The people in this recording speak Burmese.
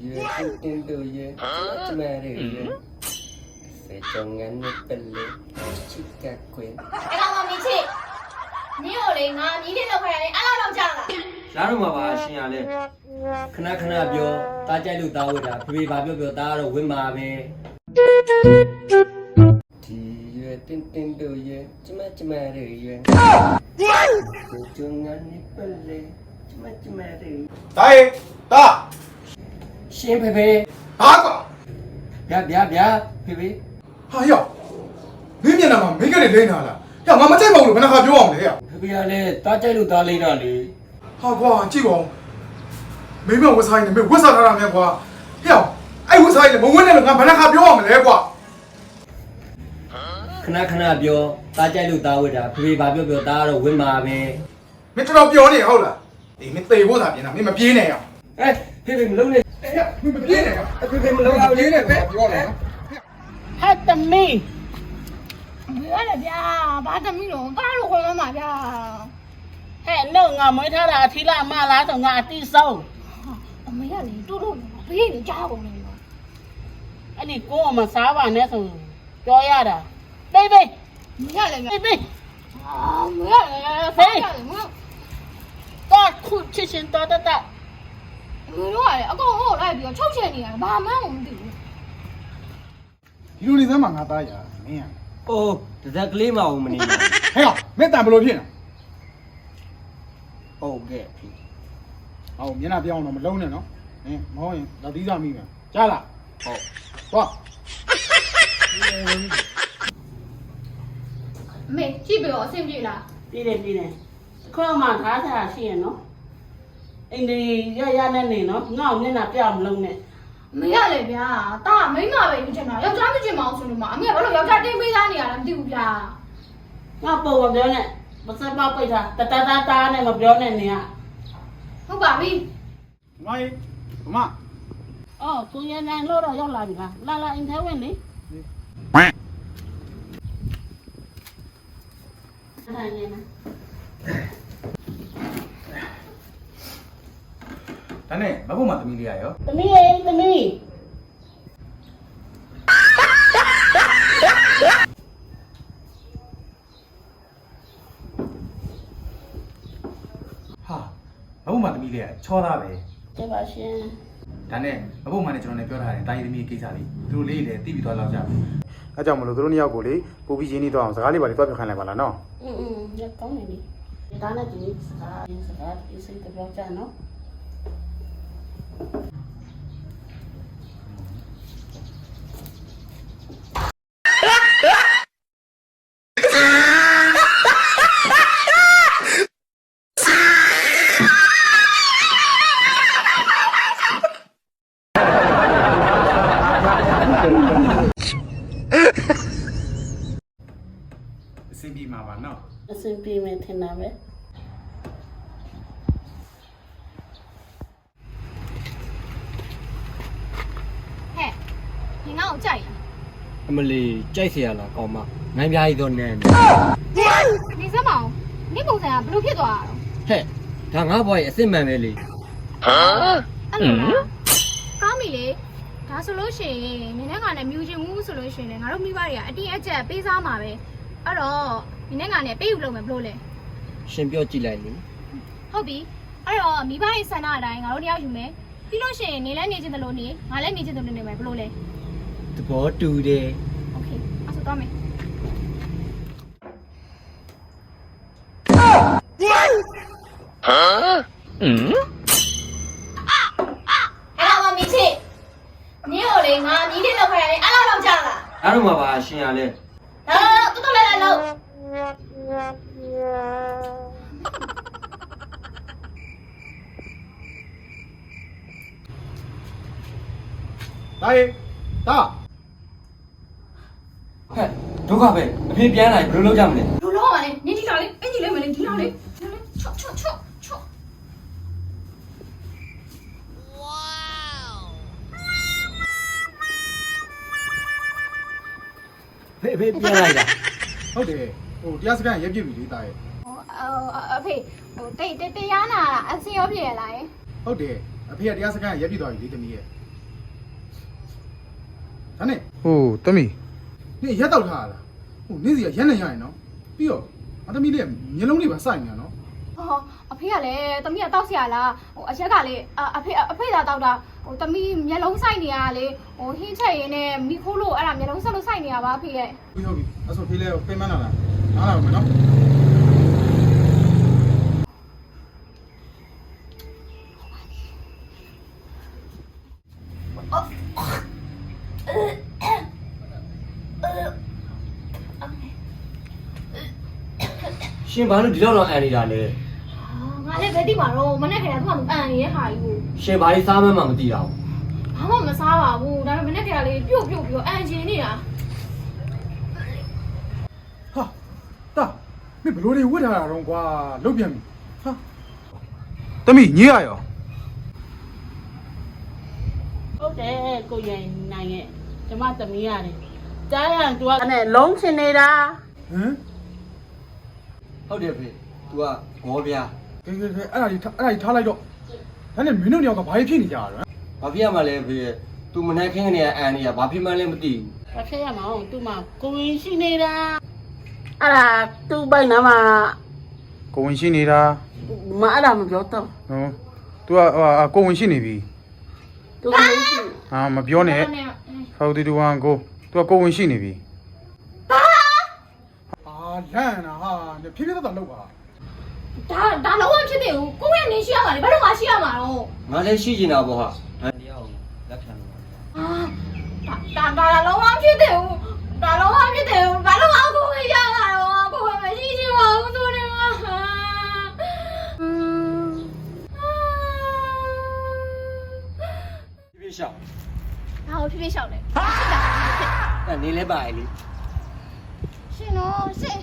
tin đồ ye mà để ye phải trồng ngắn nước bần lên chít cả quyến anh làm gì chị nhiều đấy ngà ní đến đâu phải anh làm đâu chẳng à lá đâu mà bà xin à lên khana biểu ta chạy lúc tao vậy vì bà biểu ta rồi quên mà về thì tin đồ ye mà để ye phải trồng ngắn nước bần lên mà để Đây, ta. xin phê phê Hả con? Dạ, phê phê Hả hiểu? Mày nhận là mấy cái này lên nào là? Hiểu mà chạy màu được mà nó khá biểu ông đấy à? phê phê lên ta chạy lúc tao lên nào đi Hả quá, chị bảo mấy mày có sai này, mày có sao làm em quá? Hiểu? Ai có sai này, mà nguyên này là mà nó khá biểu ông đấy quá. khana biểu ta chạy lúc tao vậy vì bà biểu ta rồi quên mà về Mày cho nó biểu này không là? Thì mày tê vô thả tiền nào, mày mà bia này à? ê phê phê mình lâu lên Ê, mày mà bia này à? phê phê mình lâu ao đi này phê Hát tầm mi bữa là bia ba trăm nghìn đồng ba lô không mà bia Hẹn nợ ngà mới thả ra thì là mà lá thằng ngà ti sâu mấy cái này tôi đâu biết được cha của mình Anh đi cô mà xá vào nè thử Cho ya đã Baby mấy cái này Baby mấy cái này Hey To khu chi xin to ta ta người đó là con ở đây bị chốt chuyện này ba má không được Đi đâu đi ra mà ngã ta ya? Mày à? ô thật lý mà ông mình Hiểu? Mày tạm bao nhiêu? ok Ồ, miễn là biểu nó mà lâu này nó. Nè, nói là tí ra mình mà. Cha là. ồ Qua. mẹ chị biểu xem gì là Đi này Khó mà thả thả xin nó Anh đi ya nè nè nó Ngào nên là bèo lông nè mấy cái này bia ta mấy mà vậy chứ nào, yêu cha mới chỉ mong xuống mà mẹ bảo là yêu cha đi bây giờ này làm tiêu bia Ngào bầu mà bèo nè Mà sao bao bây giờ Ta này mà bèo nè nè không bảo đi Nói, đúng không? Cô nhân anh lô rồi dòng làm cả là anh thấy quen đi Đây nè Đó này, bác bố mà tụi mình đi à yếu? Tami ơi, Tami Hả? Bác bố mà tụi mình đi à? Cho ra về. Cho bà xem Đó này, bác bố mà này cho nóပြောthà này, tụi mình kỹ sao đi. Tụi lấy để tí bị toa lao chạm. Ở trong một lúc tụi nó nhau cổ lý, bố bị gì đi toa, sao lý bà đi toa bị khăn lại bà là nó. Dạ có này đi Đó là chỉ sẽ tập vào cha nó Xin bị mà bà nó. Xin pi mẹ thế nào vậy hẹ thì ngao chạyအမလီကြိုက်เสียလားကောင်းမနိုင်ပြားကြီးတော့နန်း đi sao màu đi cùng thằng blue kia tòa ဟဲ့ဒါငါဘွားရဲ့အစ်စ်မှန်ပဲလေ အဲ့လိုလားကောင်းပြီလေဒါဆိုလို့ရှိရင်နင်းနဲ့ကလည်းမြူချင်းမှုဆိုလို့ရှိရင်ငါတို့မိဘတွေကအတင်းအကျပ်ပေးစားမှာပဲအဲ့တော့နင်းနဲ့ကလည်းပေးယူလုပ်မယ်ဘလို့လဲ ရှင်ပြောကြည့်လိုက်လေ ဟုတ်ပြီအဲ့တော့မိဘရဲ့ဆန္ဒအတိုင်းငါတို့တယောက်ယူမယ်ပြီးလို့ရှိရင်နေလဲနေချင်းတယ်လို့နေငါလည်းနေချင်းတယ်လို့နေမယ်ဘလို့လဲ သဘောတူတယ် โอเคအဲ့ဆိုတော့မယ်အဲ့တော့မမီချစ်နင်းကိုလေငါမြည်တဲ့လောက်ခိုင်းရတယ်အဲ့လောက်တော့ကြာလား အဲ့တော့မှပါရှင်ရလဲ တော်တော်လေးလောက် Đây, ta. ဟဲ့ဒုက္ခပဲအဖေပြန်လာဘယ်လိုလုပ်ကြမလဲ လူလုံးကလည်းနင်းဒီလောက်လေးအင်ကြီးလေးမလေးဒီလောက်လေးချော့ချော့ ဖေပြန်လိုက်တာ ဟုတ်တယ်ဟိုတရားစကန်ရက်ပြစ်ပြီလေးတာရဲ့ အဖေဟိုတိတ်တရားနာအစင်ရောပြေရလား ဟုတ်တယ်အဖေကတရားစကန်ရက်ပြစ်သွားပြီလေးတမီးရဲ့ ဒါနဲ့ဟိုသမီးနေရက်တော့ထားရလားဟိုနေ့စီကရက်နေရရင်နော်ပြီးတော့အသမီးလေးမျက်လုံးလေးပါစိုက်နေရနော် ဟောအဖေကလည်းတမီးကတောက်ဆရာလားဟိုအချက်ကလည်းအဖေသာတောက်တာဟိုတမီးမျက်လုံးဆိုင်နေရလေဟိုဟင်းချက်ရင်းနဲ့မိခိုးလို့အဲ့ဒါမျက်လုံးဆက်လို့ဆိုင်နေရပါအဖေရဲ့ ပြီးဟုတ်ပြီအဲ့ဆိုဖေးလေးကိုပြင်မလာလားနားလာမယ်နော် ရှင်ဘာလို့ဒီလောက်တော့အန်နေတာလဲ ငါလည်းပဲတိပါတော့မနဲ့ခင်ဗျာသူကအန်နေတဲ့ဟာကြီးကို ရှင်ဘာလို့စားမှမသိတာဘူး ဘာမှမစားပါဘူးဒါပေမဲ့မနဲ့ခင်ဗျာလေးပြုတ်ပြီးတော့အန်ရှင်နေတာ ဟာတာမင်းဘလို့တွေဝတ်ထားတာတော့ကွာလုတ်ပြန်ပြီဟာသမီးညေးရရော ဟုတ်တယ်ကိုရင်နိုင်ရဲ့ကျမသမီးရတယ်ကြားရသူကနဲ့လုံးချင်နေတာ ဟမ် ဟုတ်တယ်ဖေ तू ကငေါပြား ကဲအဲ့ဒါကြီးထားလိုက်တော့ဒါနဲ့မင်းတို့ညောင်ကဘာဖြစ်နေကြတာလဲ ဘာဖြစ်ရမှာလဲဖေ तू မနိုင်ခင်းနေတဲ့အန်နေတာဘာဖြစ်မှန်းလည်းမသိဘူး ဘာဖြစ်ရမအောင်သူ့မှာကိုရင်ရှိနေတာအဲ့ဒါသူ့ဘိုက်နားမှာ ကိုဝင်ရှိနေတာ မအဲ့ဒါမပြောတော့ ဟို तू ကကိုဝင်ရှိနေပြီ သူကလေးရှိ ဟာမပြောနဲ့ဟုတ်တယ်တူဝမ်ကို तू ကကိုဝင်ရှိနေပြီအာလန့်နာဟာဖြည်းဖြည်းတော့လောက်ပါ ဒါလုံးဝဖြစ်တယ်ကိုကိုရဲ့နေရှိရမှာလေဘယ်တော့မှရှိရမှာတော့ ငါလည်းရှိနေတာပေါ့ဟာတရားကိုလက်ခံလို့ ဒါလုံးဝဖြစ်တယ်ဒါလုံးဝဖြစ်တယ်ဘာလို့အကူရမှာတော့ကိုယ်မရှိချင်ပါဘူးဆိုနေမှာ ပြပြရှောက် ဘာလို့ဖြစ်ဖြစ်ရှောက်လဲ အဲ့နေလဲပါလေ ရှင်တော့ရှင်